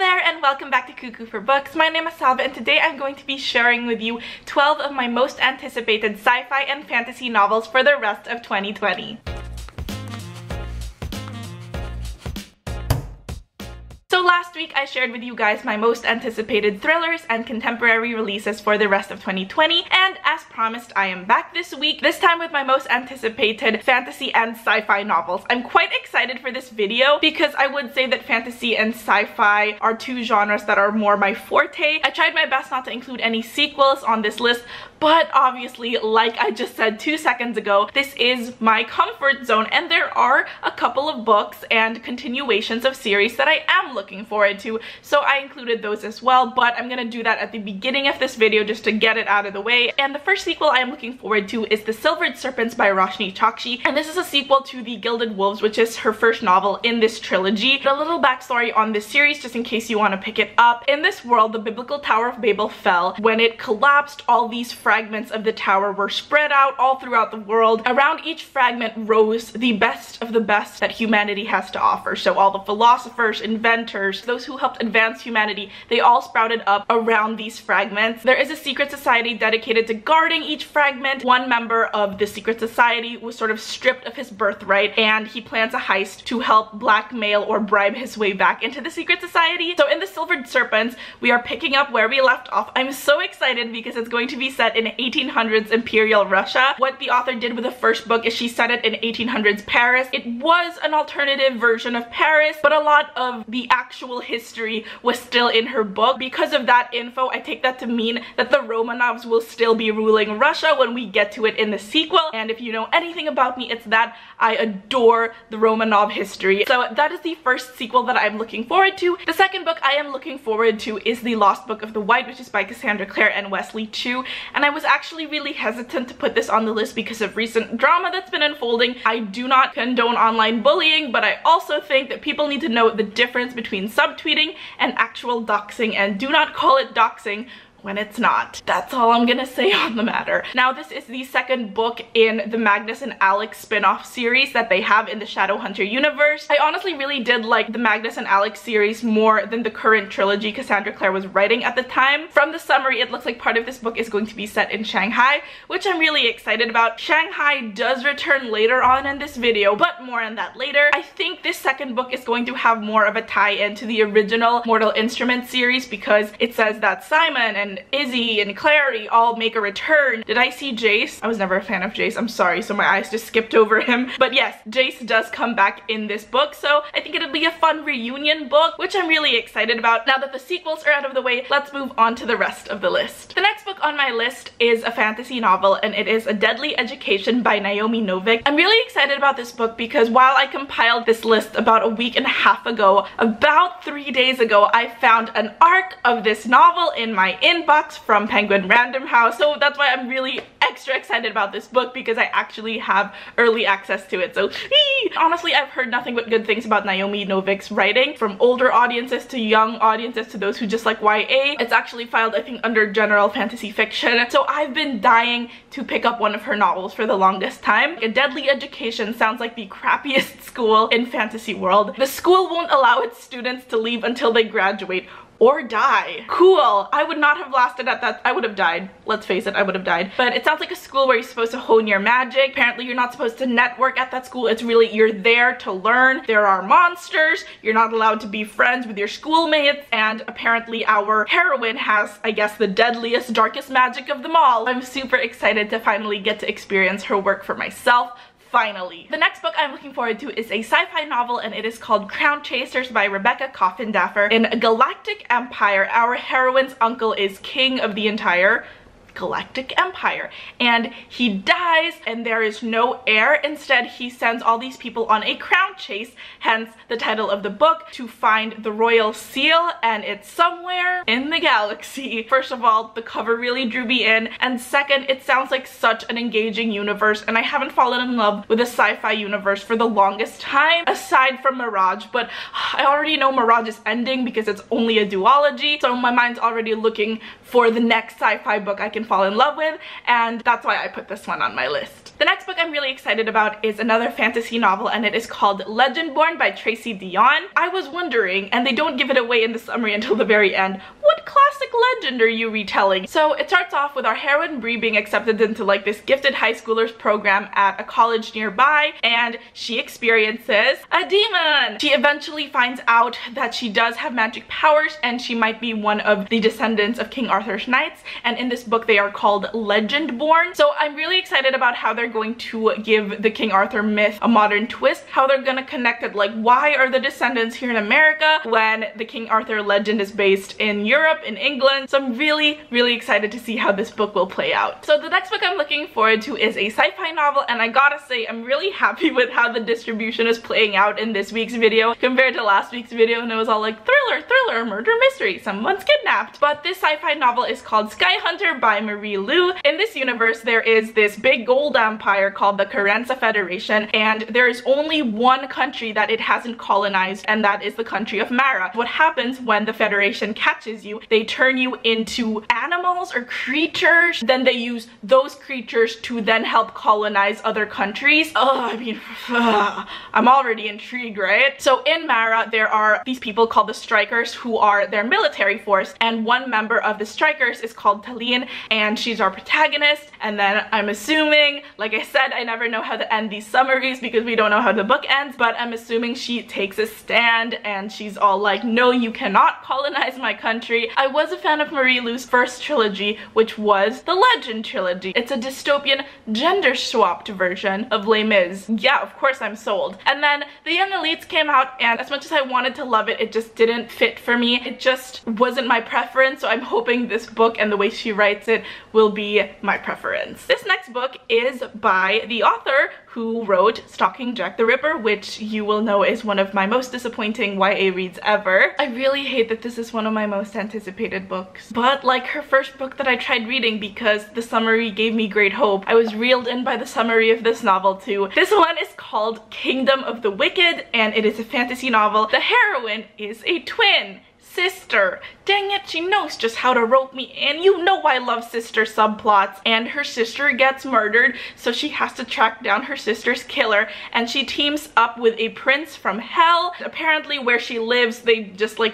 there and welcome back to Cuckoo for Books. My name is Salva and today I'm going to be sharing with you 12 of my most anticipated sci-fi and fantasy novels for the rest of 2020. So last week I shared with you guys my most anticipated thrillers and contemporary releases for the rest of 2020, and as promised I am back this week, this time with my most anticipated fantasy and sci-fi novels. I'm quite excited for this video because I would say that fantasy and sci-fi are two genres that are more my forte. I tried my best not to include any sequels on this list, but obviously, like I just said 2 seconds ago, this is my comfort zone and there are a couple of books and continuations of series that I am looking forward to, so I included those as well, but I'm gonna do that at the beginning of this video just to get it out of the way. And the first sequel I am looking forward to is The Silvered Serpens by Roshni Chokshi, and this is a sequel to The Gilded Wolves, which is her first novel in this trilogy. A little backstory on this series, just in case you want to pick it up. In this world, the biblical Tower of Babel fell. When it collapsed, all these fragments of the tower were spread out all throughout the world. Around each fragment rose the best of the best that humanity has to offer. So all the philosophers, inventors, those who helped advance humanity, they all sprouted up around these fragments. There is a secret society dedicated to guarding each fragment. One member of the secret society was sort of stripped of his birthright and he plans a heist to help blackmail or bribe his way back into the secret society. So in The Silvered Serpents, we are picking up where we left off. I'm so excited because it's going to be set in 1800s Imperial Russia. What the author did with the first book is she set it in 1800s Paris. It was an alternative version of Paris, but a lot of the actual history was still in her book. Because of that info, I take that to mean that the Romanovs will still be ruling Russia when we get to it in the sequel. And if you know anything about me, it's that I adore the Romanov history. So that is the first sequel that I'm looking forward to. The second book I am looking forward to is The Lost Book of the White, which is by Cassandra Clare and Wesley Chu. And I was actually really hesitant to put this on the list because of recent drama that's been unfolding. I do not condone online bullying, but I also think that people need to know the difference between subtweeting and actual doxing, and do not call it doxing when it's not. That's all I'm gonna say on the matter. Now, this is the second book in the Magnus and Alex spin-off series that they have in the Shadowhunter universe. I honestly really did like the Magnus and Alex series more than the current trilogy Cassandra Clare was writing at the time. From the summary, it looks like part of this book is going to be set in Shanghai, which I'm really excited about. Shanghai does return later on in this video, but more on that later. I think this second book is going to have more of a tie-in to the original Mortal Instruments series because it says that Simon and Izzy and Clary all make a return. Did I see Jace? I was never a fan of Jace, I'm sorry, so my eyes just skipped over him. But yes, Jace does come back in this book, so I think it'll be a fun reunion book, which I'm really excited about. Now that the sequels are out of the way, let's move on to the rest of the list. The next book on my list is a fantasy novel, and it is A Deadly Education by Naomi Novik. I'm really excited about this book because while I compiled this list about a week and a half ago, about 3 days ago, I found an arc of this novel in my inbox from Penguin Random House, so that's why I'm really extra excited about this book because I actually have early access to it. So honestly, I've heard nothing but good things about Naomi Novik's writing, from older audiences to young audiences to those who just like YA. It's actually filed, I think, under general fantasy fiction, so I've been dying to pick up one of her novels for the longest time. A Deadly Education sounds like the crappiest school in fantasy world. The school won't allow its students to leave until they graduate or die. Cool. I would not have lasted at that. I would have died. Let's face it, I would have died. But it sounds like a school where you're supposed to hone your magic. Apparently you're not supposed to network at that school. It's really, you're there to learn. There are monsters. You're not allowed to be friends with your schoolmates. And apparently our heroine has, I guess, the deadliest, darkest magic of them all. I'm super excited to finally get to experience her work for myself. Finally. The next book I'm looking forward to is a sci-fi novel, and it is called Crown Chasers by Rebecca Coffin Daffer. In a galactic empire, our heroine's uncle is king of the entire galactic empire, and he dies and there is no heir. Instead, he sends all these people on a crown chase, hence the title of the book, to find the royal seal, and it's somewhere in the galaxy. First of all, the cover really drew me in, and second, it sounds like such an engaging universe, and I haven't fallen in love with a sci-fi universe for the longest time, aside from Mirage, but I already know Mirage's ending because it's only a duology, so my mind's already looking for the next sci-fi book I can can fall in love with, and that's why I put this one on my list. The next book I'm really excited about is another fantasy novel, and it is called Legendborn by Tracy Deonn. I was wondering, and they don't give it away in the summary until the very end, what classic legend are you retelling? So it starts off with our heroine Bree being accepted into like this gifted high schoolers program at a college nearby, and she experiences a demon. She eventually finds out that she does have magic powers, and she might be one of the descendants of King Arthur's knights, and in this book they are called Legendborn. So I'm really excited about how they're going to give the King Arthur myth a modern twist, how they're gonna connect it, like why are the descendants here in America when the King Arthur legend is based in Europe, in England. So I'm really excited to see how this book will play out. So the next book I'm looking forward to is a sci-fi novel, and I gotta say I'm really happy with how the distribution is playing out in this week's video compared to last week's video, and it was all like thriller, murder mystery, someone's kidnapped. But this sci-fi novel is called Sky Hunter by Marie Lu. In this universe there is this big gold empire called the Carenza Federation, and there is only one country that it hasn't colonized, and that is the country of Mara. What happens when the Federation catches you, they turn you into animals or creatures, then they use those creatures to then help colonize other countries. I mean, I'm already intrigued, right? So in Mara there are these people called the Strikers who are their military force, and one member of the Strikers is called Talene, and she's our protagonist. And then I'm assuming, like I said, I never know how to end these summaries because we don't know how the book ends, but I'm assuming she takes a stand and she's all like, no, you cannot colonize my country. I was a fan of Marie Lu's first trilogy, which was the Legend trilogy. It's a dystopian gender-swapped version of Les Mis. Yeah, of course I'm sold. And then The Young Elites came out, and as much as I wanted to love it, it just didn't fit for me. It just wasn't my preference, so I'm hoping this book and the way she writes it will be my preference. This next book is by the author who wrote Stalking Jack the Ripper, which you will know is one of my most disappointing YA reads ever. I really hate that this is one of my most anticipated books, but like her first book that I tried reading because the summary gave me great hope, I was reeled in by the summary of this novel too. This one is called Kingdom of the Wicked, and it is a fantasy novel. The heroine is a twin sister. Dang it, she knows just how to rope me in. You know I love sister subplots. And her sister gets murdered, so she has to track down her sister's killer, and she teams up with a prince from hell. Apparently where she lives, they just like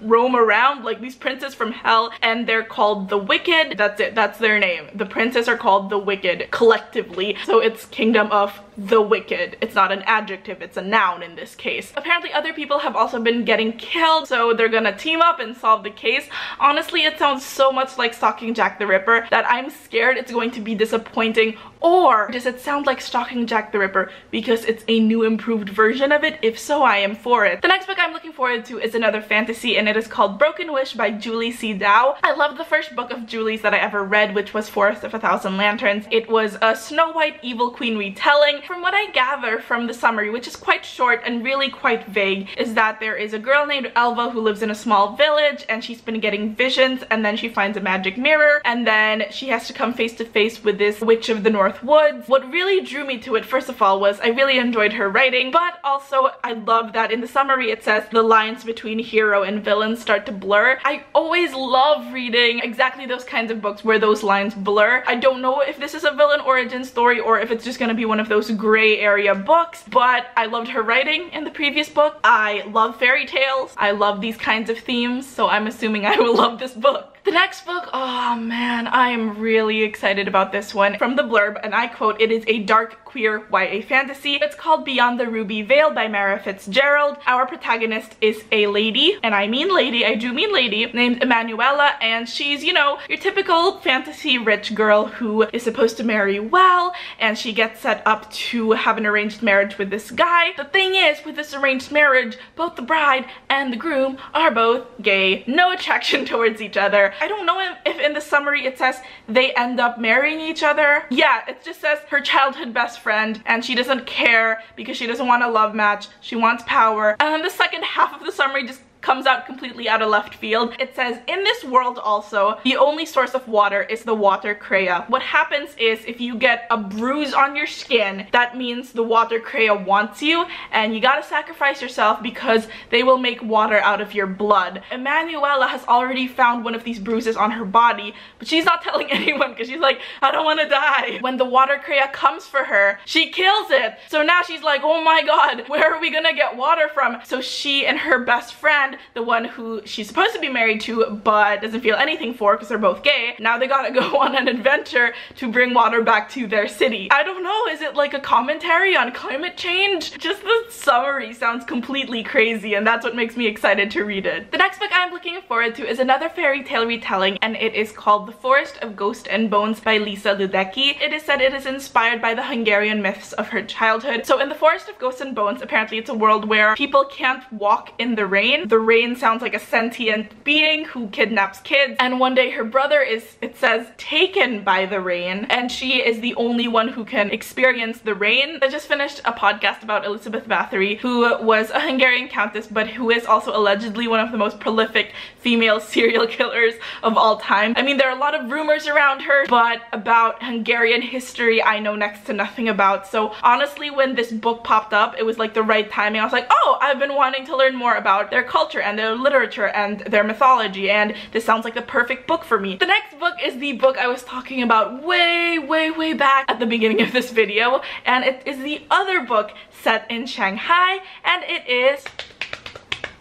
roam around, like these princes from hell, and they're called the Wicked. That's it, that's their name. The princes are called the Wicked collectively, so it's Kingdom of the Wicked. It's not an adjective, it's a noun in this case. Apparently other people have also been getting killed, so they're gonna team up and solve the case. Honestly, it sounds so much like Stalking Jack the Ripper that I'm scared it's going to be disappointing. Or does it sound like Stalking Jack the Ripper because it's a new improved version of it? If so, I am for it. The next book I'm looking forward to is another fantasy, and it is called Broken Wish by Julie C. Dow. I love the first book of Julie's that I ever read, which was Forest of a Thousand Lanterns. It was a Snow White Evil Queen retelling. From what I gather from the summary, which is quite short and really quite vague, is that there is a girl named Elva who lives in a small village, and she's been getting visions, and then she finds a magic mirror, and then she has to come face to face with this witch of the North Woods. What really drew me to it, first of all, was I really enjoyed her writing, but also I love that in the summary it says the lines between hero and villain start to blur. I always love reading exactly those kinds of books where those lines blur. I don't know if this is a villain origin story or if it's just gonna be one of those gray area books, but I loved her writing in the previous book. I love fairy tales. I love these kinds of themes, so I'm assuming I will love this book. The next book, oh man, I am really excited about this one. From the blurb, and I quote, "It is a dark, queer YA fantasy. It's called Beyond the Ruby Veil by Mara Fitzgerald. Our protagonist is a lady, and I mean lady, I do mean lady, named Emanuela, and she's, you know, your typical fantasy rich girl who is supposed to marry well, and she gets set up to have an arranged marriage with this guy. The thing is, with this arranged marriage, both the bride and the groom are both gay. No attraction towards each other. I don't know if in the summary it says they end up marrying each other. Yeah, it just says her childhood best friend, and she doesn't care because she doesn't want a love match. She wants power. And then the second half of the summary just comes out completely out of left field. It says, in this world also, the only source of water is the water Crea. What happens is if you get a bruise on your skin, that means the water Crea wants you, and you gotta sacrifice yourself because they will make water out of your blood. Emanuela has already found one of these bruises on her body, but she's not telling anyone because she's like, I don't want to die. When the water Crea comes for her, she kills it. So now she's like, oh my god, where are we gonna get water from? So she and her best friend, the one who she's supposed to be married to but doesn't feel anything for because they're both gay, now they gotta go on an adventure to bring water back to their city. I don't know, is it like a commentary on climate change? Just the summary sounds completely crazy, and that's what makes me excited to read it. The next book I'm looking forward to is another fairy tale retelling, and it is called The Forest of Ghost and Bones by Lisa Ludecki. It is said it is inspired by the Hungarian myths of her childhood. So in The Forest of Ghosts and Bones, apparently it's a world where people can't walk in the rain. The rain sounds like a sentient being who kidnaps kids, and one day her brother is, it says, taken by the rain, and she is the only one who can experience the rain. I just finished a podcast about Elizabeth Bathory, who was a Hungarian countess but who is also allegedly one of the most prolific female serial killers of all time. I mean, there are a lot of rumors around her, but about Hungarian history I know next to nothing about. So honestly, when this book popped up, it was like the right timing. I was like, oh, I've been wanting to learn more about their culture and their literature and their mythology, and this sounds like the perfect book for me. The next book is the book I was talking about way back at the beginning of this video, and it is the other book set in Shanghai, and it is,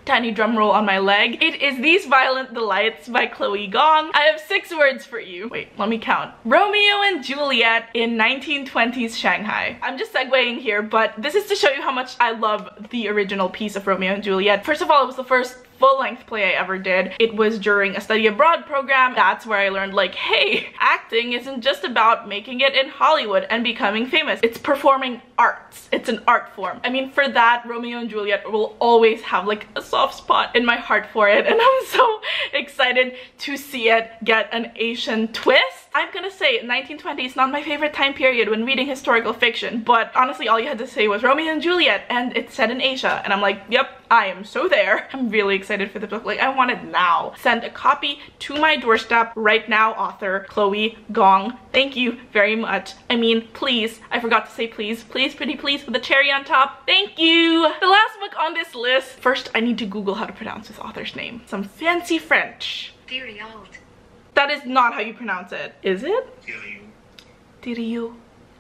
tiny drum roll on my leg, it is These Violent Delights by Chloe Gong. I have 6 words for you. Wait, let me count. Romeo and Juliet in 1920s Shanghai. I'm just segueing here, but this is to show you how much I love the original piece of Romeo and Juliet. First of all, it was the first full-length play I ever did. It was during a study abroad program. That's where I learned, like, hey, acting isn't just about making it in Hollywood and becoming famous. It's performing arts. It's an art form. I mean, for that, Romeo and Juliet will always have like a soft spot in my heart for it, and I'm so excited to see it get an Asian twist. I'm gonna say 1920 is not my favorite time period when reading historical fiction, but honestly all you had to say was Romeo and Juliet and it's set in Asia, and I'm like, yep, I am so there. I'm really excited for the book. Like, I want it now. Send a copy to my doorstep right now, author Chloe Gong. Thank you very much. I mean, please, I forgot to say please. Please, pretty please, with a cherry on top. Thank you. The last book on this list. First, I need to Google how to pronounce this author's name. Some fancy French. That is not how you pronounce it, is it? Diriyu.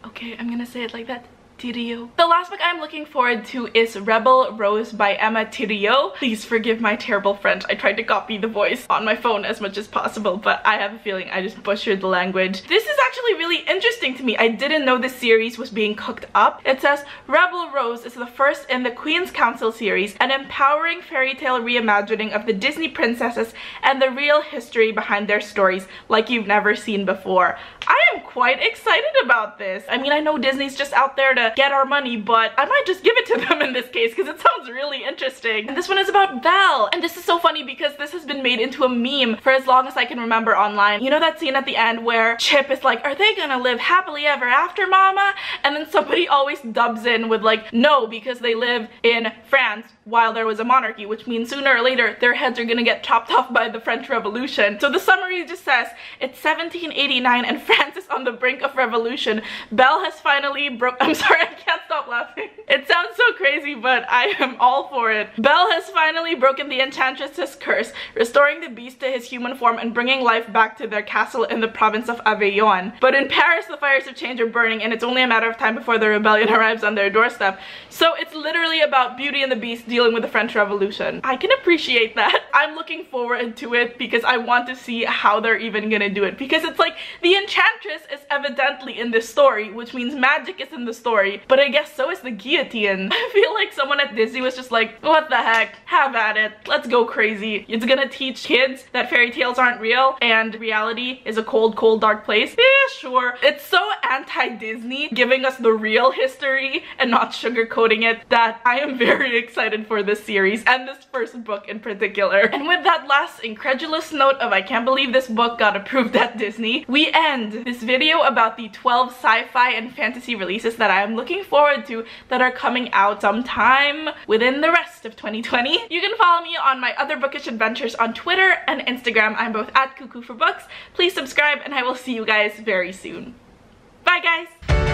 Okay, I'm gonna say it like that. Diriyu. The last book I'm looking forward to is Rebel Rose by Emma Thiriot. Please forgive my terrible French. I tried to copy the voice on my phone as much as possible, but I have a feeling I just butchered the language. This is actually really interesting to me. I didn't know this series was being cooked up. It says, Rebel Rose is the first in the Queen's Council series, an empowering fairy tale reimagining of the Disney princesses and the real history behind their stories like you've never seen before. I am quite excited about this. I mean, I know Disney's just out there to get our money, but I might just give it to them in this case because it sounds really interesting. And this one is about Belle, and this is so funny because this has been made into a meme for as long as I can remember online. You know that scene at the end where Chip is like, are they gonna live happily ever after, mama? And then somebody always dubs in with like, no, because they live in France while there was a monarchy, which means sooner or later their heads are gonna get chopped off by the French Revolution. So the summary just says, it's 1789 and France is on the brink of revolution. Belle has finally I'm sorry, I can't stop laughing. It sounds so crazy, but I am all for it. Belle has finally broken the enchantress's curse, restoring the beast to his human form and bringing life back to their castle in the province of Aveyron. But in Paris, the fires of change are burning, and it's only a matter of time before the rebellion arrives on their doorstep. So it's literally about Beauty and the Beast dealing with the French Revolution. I can appreciate that. I'm looking forward to it because I want to see how they're even gonna do it, because it's like the enchantress is evidently in this story, which means magic is in the story, but I guess so is the guillotine. I feel like someone at Disney was just like, what the heck, have at it, let's go crazy. It's gonna teach kids that fairy tales aren't real and reality is a cold, cold, dark place. Yeah, sure. It's so anti-Disney, giving us the real history and not sugarcoating it, that I am very excited for this series and this first book in particular. And with that last incredulous note of I can't believe this book got approved at Disney, we end this video about the 12 sci-fi and fantasy releases that I am looking forward to that are coming out sometime within the rest of 2020. You can follow me on my other bookish adventures on Twitter and Instagram. I'm both at Cuckoo for Books. Please subscribe and I will see you guys very soon. Bye guys!